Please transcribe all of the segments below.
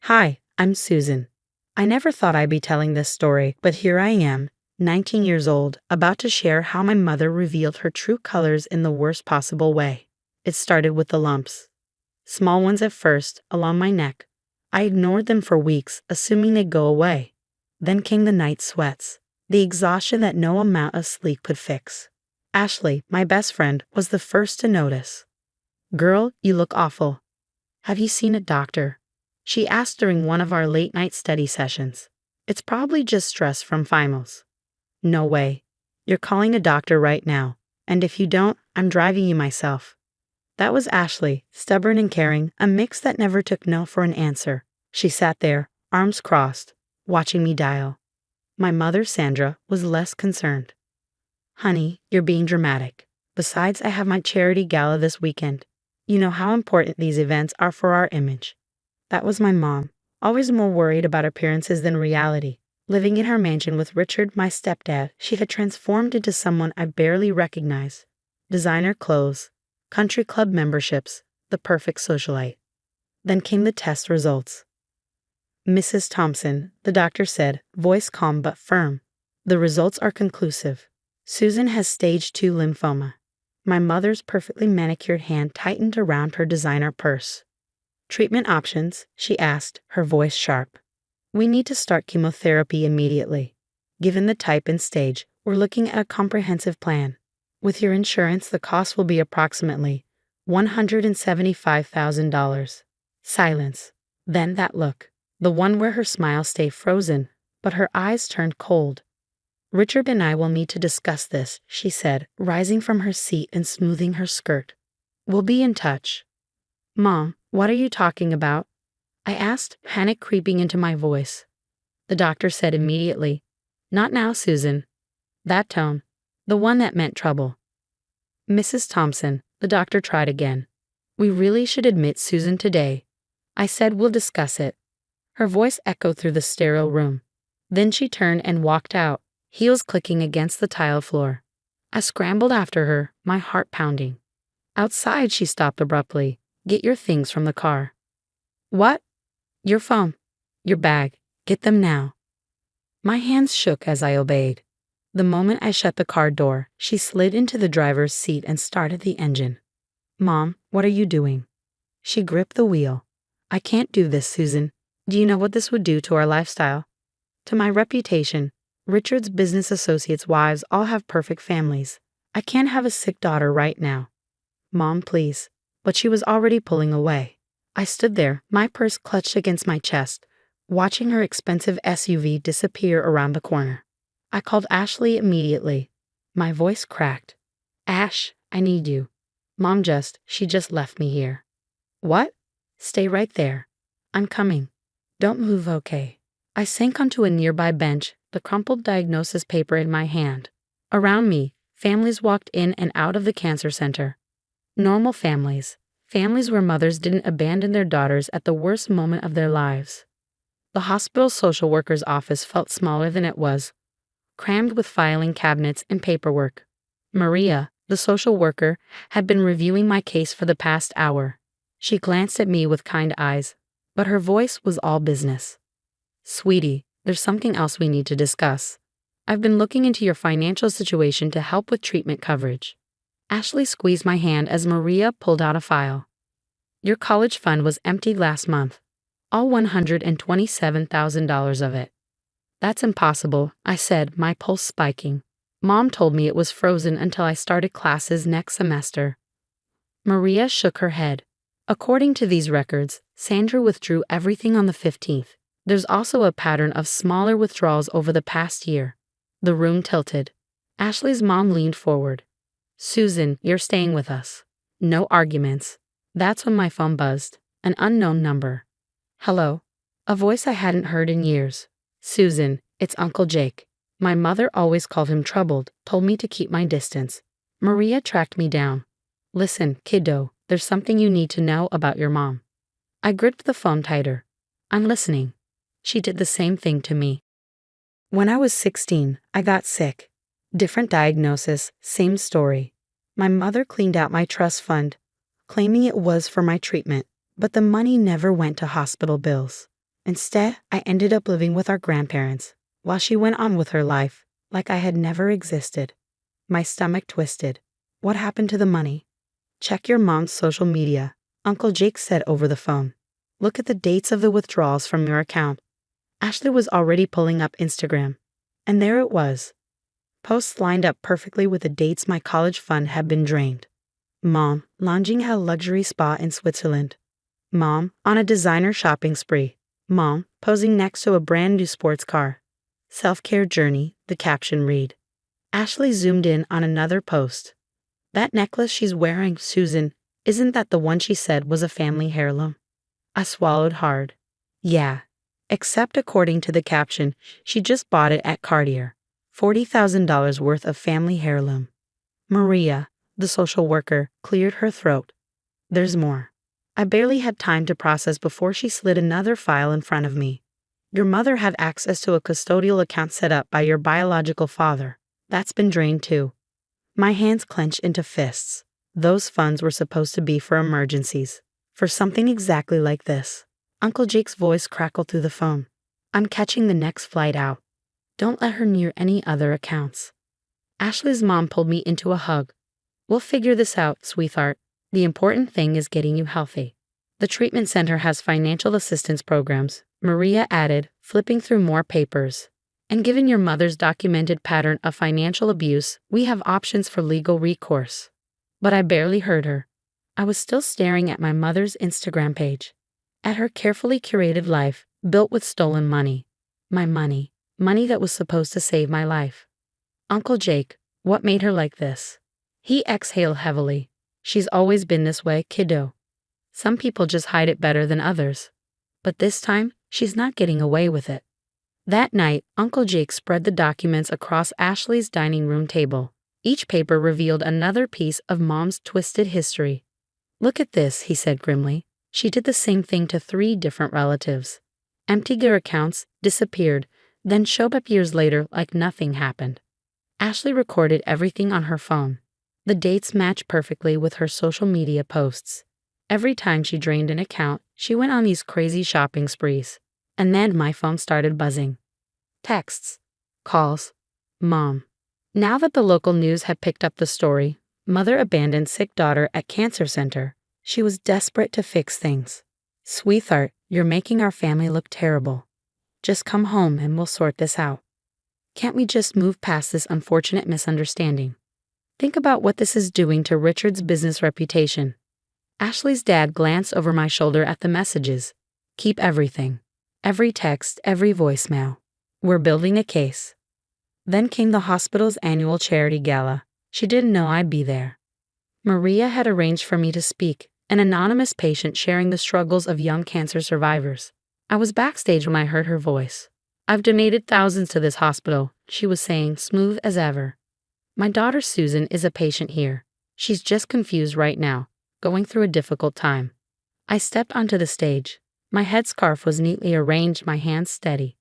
Hi, I'm Susan. I never thought I'd be telling this story, but here I am, 19 years old, about to share how my mother revealed her true colors in the worst possible way. It started with the lumps. Small ones at first, along my neck. I ignored them for weeks, assuming they'd go away. Then came the night sweats, the exhaustion that no amount of sleep could fix. Ashley, my best friend, was the first to notice. "Girl, you look awful. Have you seen a doctor?" She asked during one of our late-night study sessions. "It's probably just stress from finals." "No way. You're calling a doctor right now. And if you don't, I'm driving you myself." That was Ashley, stubborn and caring, a mix that never took no for an answer. She sat there, arms crossed, watching me dial. My mother, Sandra, was less concerned. "Honey, you're being dramatic. Besides, I have my charity gala this weekend. You know how important these events are for our image." That was my mom, always more worried about appearances than reality. Living in her mansion with Richard, my stepdad, she had transformed into someone I barely recognized. Designer clothes, country club memberships, the perfect socialite. Then came the test results. "Mrs. Thompson," the doctor said, voice calm but firm. "The results are conclusive. Susan has stage 2 lymphoma." My mother's perfectly manicured hand tightened around her designer purse. "Treatment options?" she asked, her voice sharp. "We need to start chemotherapy immediately. Given the type and stage, we're looking at a comprehensive plan. With your insurance, the cost will be approximately $175,000. Silence. Then that look. The one where her smile stayed frozen, but her eyes turned cold. "Richard and I will need to discuss this," she said, rising from her seat and smoothing her skirt. "We'll be in touch." "Mom, what are you talking about?" I asked, panic creeping into my voice. The doctor said immediately, "Not now, Susan." That tone, the one that meant trouble. "Mrs. Thompson," the doctor tried again. "We really should admit Susan today." I said, "We'll discuss it." Her voice echoed through the sterile room. Then she turned and walked out, heels clicking against the tile floor. I scrambled after her, my heart pounding. Outside, she stopped abruptly. "Get your things from the car." "What?" "Your phone. Your bag. Get them now." My hands shook as I obeyed. The moment I shut the car door, she slid into the driver's seat and started the engine. "Mom, what are you doing?" She gripped the wheel. "I can't do this, Susan. Do you know what this would do to our lifestyle? To my reputation? Richard's business associates' wives all have perfect families. I can't have a sick daughter right now." "Mom, please." But she was already pulling away. I stood there, my purse clutched against my chest, watching her expensive SUV disappear around the corner. I called Ashley immediately. My voice cracked. "Ash, I need you." She just left me here." "What?" "Stay right there. I'm coming. Don't move, okay?" I sank onto a nearby bench, the crumpled diagnosis paper in my hand. Around me, families walked in and out of the cancer center. Normal families. Families where mothers didn't abandon their daughters at the worst moment of their lives. The hospital social worker's office felt smaller than it was, crammed with filing cabinets and paperwork. Maria, the social worker, had been reviewing my case for the past hour. She glanced at me with kind eyes, but her voice was all business. "Sweetie, there's something else we need to discuss. I've been looking into your financial situation to help with treatment coverage." Ashley squeezed my hand as Maria pulled out a file. "Your college fund was emptied last month, all $127,000 of it." "That's impossible," I said, my pulse spiking. "Mom told me it was frozen until I started classes next semester." Maria shook her head. "According to these records, Sandra withdrew everything on the 15th. There's also a pattern of smaller withdrawals over the past year." The room tilted. Ashley's mom leaned forward. "Susan, you're staying with us. No arguments." That's when my phone buzzed. An unknown number. "Hello." A voice I hadn't heard in years. "Susan, it's Uncle Jake." My mother always called him troubled, told me to keep my distance. Maria tracked me down. "Listen, kiddo, there's something you need to know about your mom." I gripped the phone tighter. "I'm listening." She did the same thing to me. When I was 16, I got sick. Different diagnosis, same story. My mother cleaned out my trust fund, claiming it was for my treatment, but the money never went to hospital bills. Instead, I ended up living with our grandparents, while she went on with her life, like I had never existed. My stomach twisted. What happened to the money? Check your mom's social media, Uncle Jake said over the phone. Look at the dates of the withdrawals from your account. Ashley was already pulling up Instagram. And there it was. Posts lined up perfectly with the dates my college fund had been drained. Mom, lounging at a luxury spa in Switzerland. Mom, on a designer shopping spree. Mom, posing next to a brand new sports car. Self-care journey, the caption read. Ashley zoomed in on another post. That necklace she's wearing, Susan, isn't that the one she said was a family heirloom? I swallowed hard. Yeah. Except according to the caption, she just bought it at Cartier. $40,000 worth of family heirloom. Maria, the social worker, cleared her throat. There's more. I barely had time to process before she slid another file in front of me. Your mother had access to a custodial account set up by your biological father. That's been drained too. My hands clenched into fists. Those funds were supposed to be for emergencies. For something exactly like this. Uncle Jake's voice crackled through the phone. I'm catching the next flight out. Don't let her near any other accounts. Ashley's mom pulled me into a hug. We'll figure this out, sweetheart. The important thing is getting you healthy. The treatment center has financial assistance programs, Maria added, flipping through more papers. And given your mother's documented pattern of financial abuse, we have options for legal recourse. But I barely heard her. I was still staring at my mother's Instagram page. At her carefully curated life, built with stolen money. My money. Money that was supposed to save my life. Uncle Jake, what made her like this? He exhaled heavily. She's always been this way, kiddo. Some people just hide it better than others. But this time, she's not getting away with it. That night, Uncle Jake spread the documents across Ashley's dining room table. Each paper revealed another piece of Mom's twisted history. Look at this, he said grimly. She did the same thing to 3 different relatives. Emptied their accounts, disappeared, then showed up years later like nothing happened. Ashley recorded everything on her phone. The dates matched perfectly with her social media posts. Every time she drained an account, she went on these crazy shopping sprees. And then my phone started buzzing. Texts. Calls. Mom. Now that the local news had picked up the story, mother abandoned sick daughter at cancer center. She was desperate to fix things. Sweetheart, you're making our family look terrible. Just come home and we'll sort this out. Can't we just move past this unfortunate misunderstanding? Think about what this is doing to Richard's business reputation. Ashley's dad glanced over my shoulder at the messages. Keep everything. Every text, every voicemail. We're building a case. Then came the hospital's annual charity gala. She didn't know I'd be there. Maria had arranged for me to speak, an anonymous patient sharing the struggles of young cancer survivors. I was backstage when I heard her voice. I've donated thousands to this hospital, she was saying, smooth as ever. My daughter Susan is a patient here. She's just confused right now, going through a difficult time. I stepped onto the stage. My headscarf was neatly arranged, my hands steady.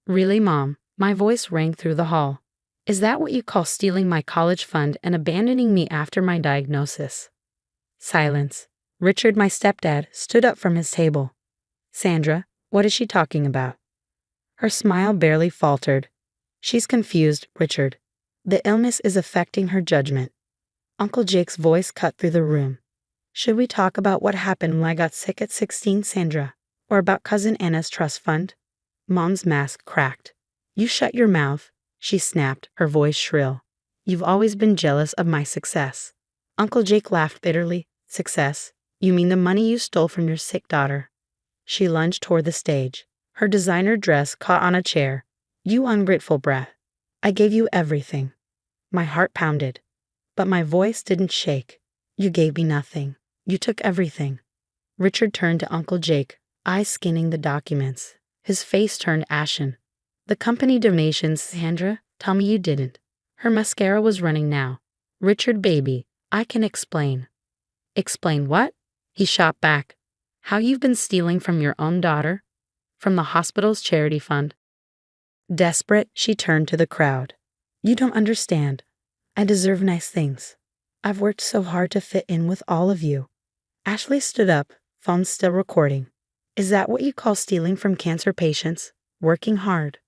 Really, Mom? My voice rang through the hall. Is that what you call stealing my college fund and abandoning me after my diagnosis? Silence. Richard, my stepdad, stood up from his table. Sandra, what is she talking about? Her smile barely faltered. She's confused, Richard. The illness is affecting her judgment. Uncle Jake's voice cut through the room. Should we talk about what happened when I got sick at 16, Sandra? Or about Cousin Anna's trust fund? Mom's mask cracked. You shut your mouth, she snapped, her voice shrill. You've always been jealous of my success. Uncle Jake laughed bitterly. Success? You mean the money you stole from your sick daughter? She lunged toward the stage. Her designer dress caught on a chair. You ungrateful brat. I gave you everything. My heart pounded. But my voice didn't shake. You gave me nothing. You took everything. Richard turned to Uncle Jake, eyes scanning the documents. His face turned ashen. The company donations, Sandra, tell me you didn't. Her mascara was running now. Richard, baby, I can explain. Explain what? He shot back. How you've been stealing from your own daughter? From the hospital's charity fund. Desperate, she turned to the crowd. You don't understand. I deserve nice things. I've worked so hard to fit in with all of you. Ashley stood up, phone still recording. Is that what you call stealing from cancer patients? Working hard?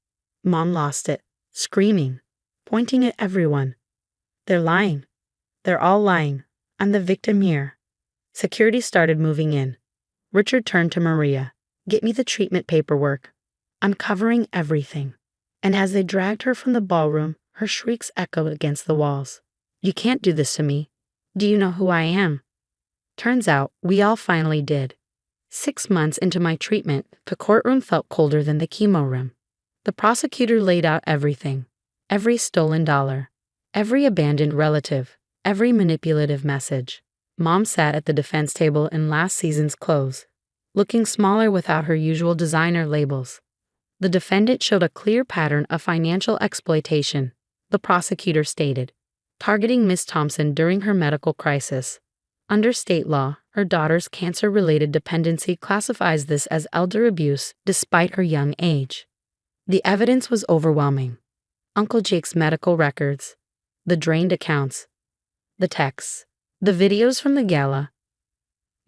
Mom lost it, screaming, pointing at everyone. They're lying. They're all lying. I'm the victim here. Security started moving in. Richard turned to Maria. Get me the treatment paperwork. I'm covering everything. And as they dragged her from the ballroom, her shrieks echoed against the walls. You can't do this to me. Do you know who I am? Turns out, we all finally did. 6 months into my treatment, the courtroom felt colder than the chemo room. The prosecutor laid out everything. Every stolen dollar. Every abandoned relative. Every manipulative message. Mom sat at the defense table in last season's clothes, looking smaller without her usual designer labels. The defendant showed a clear pattern of financial exploitation, the prosecutor stated, targeting Miss Thompson during her medical crisis. Under state law, her daughter's cancer-related dependency classifies this as elder abuse despite her young age. The evidence was overwhelming. Uncle Jake's medical records, the drained accounts, the texts, the videos from the gala.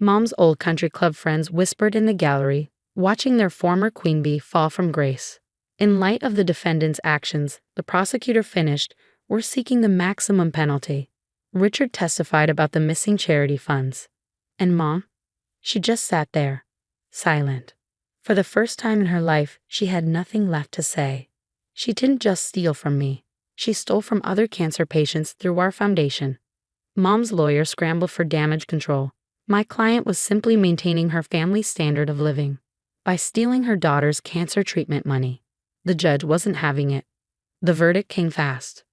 Mom's old country club friends whispered in the gallery, watching their former queen bee fall from grace. In light of the defendant's actions, the prosecutor finished, we're seeking the maximum penalty. Richard testified about the missing charity funds. And Mom? She just sat there, silent. For the first time in her life, she had nothing left to say. She didn't just steal from me. She stole from other cancer patients through our foundation. Mom's lawyer scrambled for damage control. My client was simply maintaining her family's standard of living by stealing her daughter's cancer treatment money. The judge wasn't having it. The verdict came fast.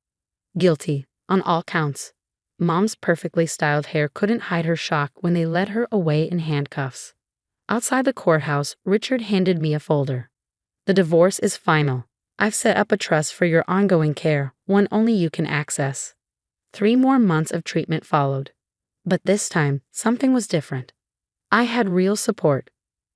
Guilty, on all counts. Mom's perfectly styled hair couldn't hide her shock when they led her away in handcuffs. Outside the courthouse, Richard handed me a folder. The divorce is final. I've set up a trust for your ongoing care, one only you can access. 3 more months of treatment followed. But this time, something was different. I had real support.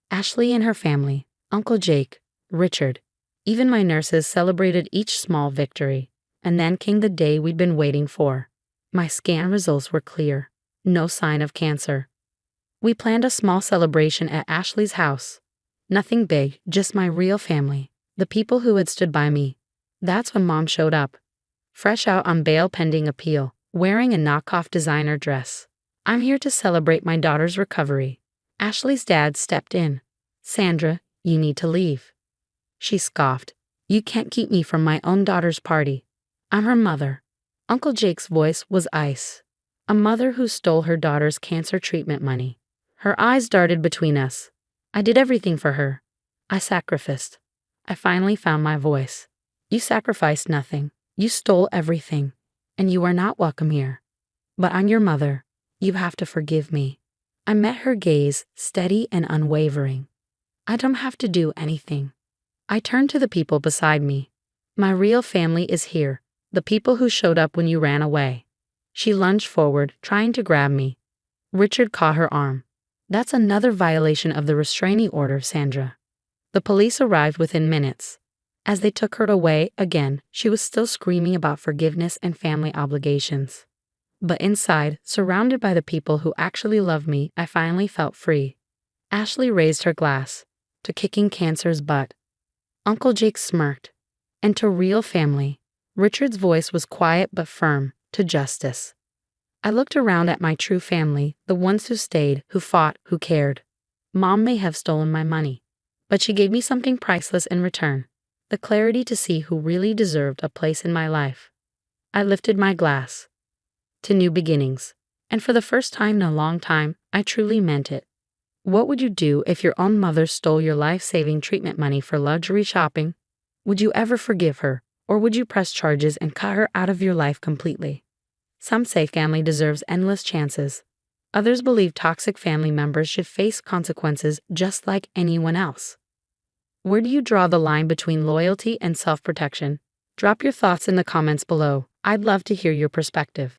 Ashley and her family, Uncle Jake, Richard. Even my nurses celebrated each small victory. And then came the day we'd been waiting for. My scan results were clear. No sign of cancer. We planned a small celebration at Ashley's house. Nothing big, just my real family. The people who had stood by me. That's when Mom showed up. Fresh out on bail pending appeal, wearing a knockoff designer dress. I'm here to celebrate my daughter's recovery. Ashley's dad stepped in. Sandra, you need to leave. She scoffed. You can't keep me from my own daughter's party. I'm her mother. Uncle Jake's voice was ice. A mother who stole her daughter's cancer treatment money. Her eyes darted between us. I did everything for her. I sacrificed. I finally found my voice. You sacrificed nothing. You stole everything. And you are not welcome here. But I'm your mother. You have to forgive me. I met her gaze, steady and unwavering. I don't have to do anything. I turned to the people beside me. My real family is here. The people who showed up when you ran away. She lunged forward, trying to grab me. Richard caught her arm. That's another violation of the restraining order, Sandra. The police arrived within minutes. As they took her away again, she was still screaming about forgiveness and family obligations. But inside, surrounded by the people who actually loved me, I finally felt free. Ashley raised her glass. To kicking cancer's butt. Uncle Jake smirked. And to real family. Richard's voice was quiet but firm. To justice. I looked around at my true family, the ones who stayed, who fought, who cared. Mom may have stolen my money, but she gave me something priceless in return. The clarity to see who really deserved a place in my life. I lifted my glass. To new beginnings. And for the first time in a long time, I truly meant it. What would you do if your own mother stole your life-saving treatment money for luxury shopping? Would you ever forgive her, or would you press charges and cut her out of your life completely? Some say family deserves endless chances. Others believe toxic family members should face consequences just like anyone else. Where do you draw the line between loyalty and self-protection? Drop your thoughts in the comments below. I'd love to hear your perspective.